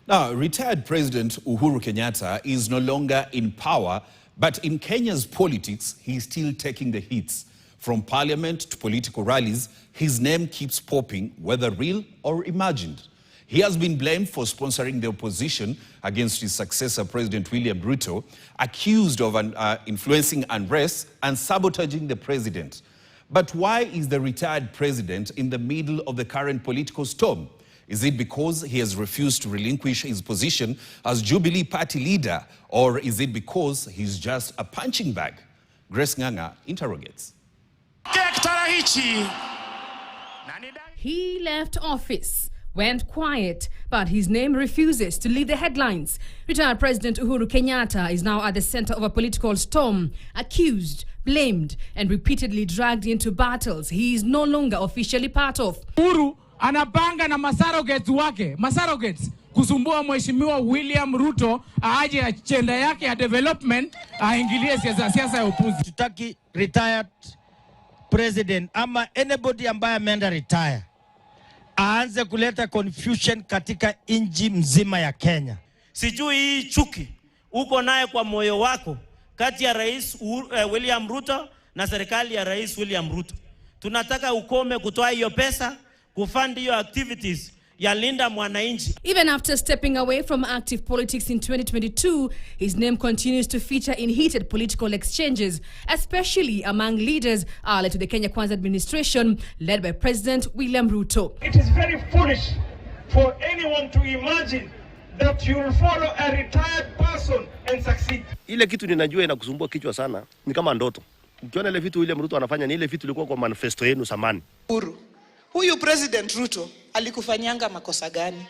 Now, retired President Uhuru Kenyatta is no longer in power, but in Kenya's politics, he's still taking the hits. From parliament to political rallies, his name keeps popping, whether real or imagined. He has been blamed for sponsoring the opposition against his successor, President William Ruto, accused of influencing unrest and sabotaging the president. But why is the retired president in the middle of the current political storm? Is it because he has refused to relinquish his position as Jubilee Party leader, or is it because he's just a punching bag? Grace Nganga interrogates. He left office, went quiet, but his name refuses to leave the headlines. Retired President Uhuru Kenyatta is now at the center of a political storm, accused, blamed, and repeatedly dragged into battles he is no longer officially part of. Uhuru anapanga na masarogates kusumbua mheshimiwa William Ruto aje agenda yake ya development aingilie siasa ya upuzi. Tutaki retired president ama anybody ambaye ameenda retire aanze kuleta confusion katika inji mzima ya Kenya. Sijui hii chuki uko naye kwa moyo wako kati ya Rais William Ruto na serikali ya Rais William Ruto. Tunataka ukome kutoa hiyo pesa kufund hiyo activities ya linda mwananchi. Even after stepping away from active politics in 2022, his name continues to feature in heated political exchanges, especially among leaders allied to the Kenya Kwanza administration led by President William Ruto. It is very foolish for anyone to imagine that you will follow a retired person and succeed. Ile kitu ninajua inakusumbua kichwa sana ni kama ndoto. Ukiona ile vitu William Ruto anafanya ni ile vitu ilikuwa kwa manifesto yenu zamani. Huyu President Ruto alikufanyanga makosa gani?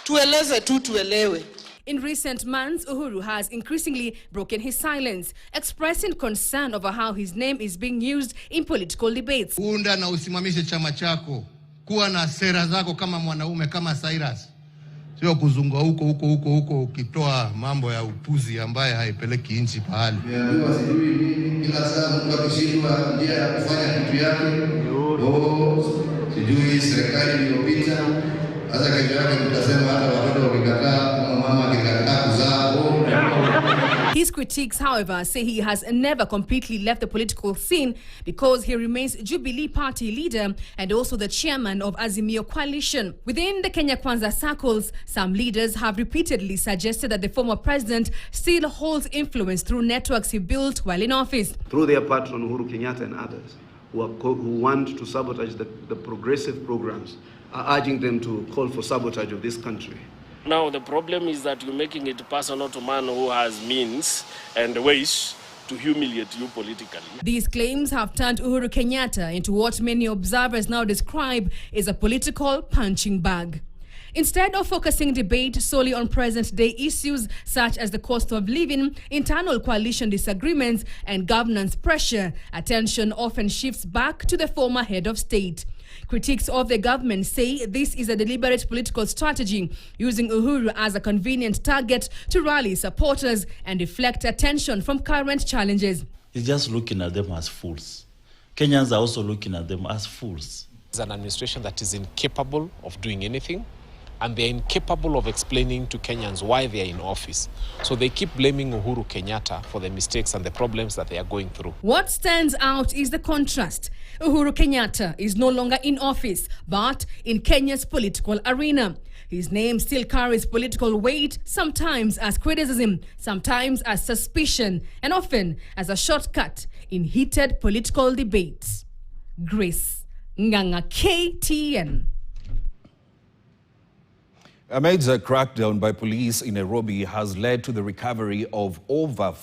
Tueleze tu tuelewe. In recent months, Uhuru has increasingly broken his silence, expressing concern over how his name is being used in political debates. Unda na usimamishe chama chako. Kuwa na sera zako kama mwanaume kama Cyrus. Sio kuzunga huko ukitoa mambo ya upuzi ambaye haipeleki nchi pahali. Kila saa mtu akishindwa njia ya kufanya kitu yake. Sijui serikali iliyopita hata kesho yake mtasema hata watoto wakikataa kama mama akikataa kuzaa. His critics, however, say he has never completely left the political scene because he remains Jubilee Party leader and also the chairman of Azimio Coalition. Within the Kenya Kwanza circles, some leaders have repeatedly suggested that the former president still holds influence through networks he built while in office. Through their patron Uhuru Kenyatta and others who want to sabotage the progressive programs, are urging them to call for sabotage of this country. Now the problem is that you're making it personal to man who has means and ways to humiliate you politically. These claims have turned Uhuru Kenyatta into what many observers now describe as a political punching bag. Instead of focusing debate solely on present-day issues such as the cost of living, internal coalition disagreements, and governance pressure, attention often shifts back to the former head of state. Critics of the government say this is a deliberate political strategy, using Uhuru as a convenient target to rally supporters and deflect attention from current challenges. He's just looking at them as fools. Kenyans are also looking at them as fools. It's an administration that is incapable of doing anything, and they're incapable of explaining to Kenyans why they are in office. So they keep blaming Uhuru Kenyatta for the mistakes and the problems that they are going through. What stands out is the contrast. Uhuru Kenyatta is no longer in office, but in Kenya's political arena. His name still carries political weight, sometimes as criticism, sometimes as suspicion, and often as a shortcut in heated political debates. Grace Nganga, KTN. A major crackdown by police in Nairobi has led to the recovery of over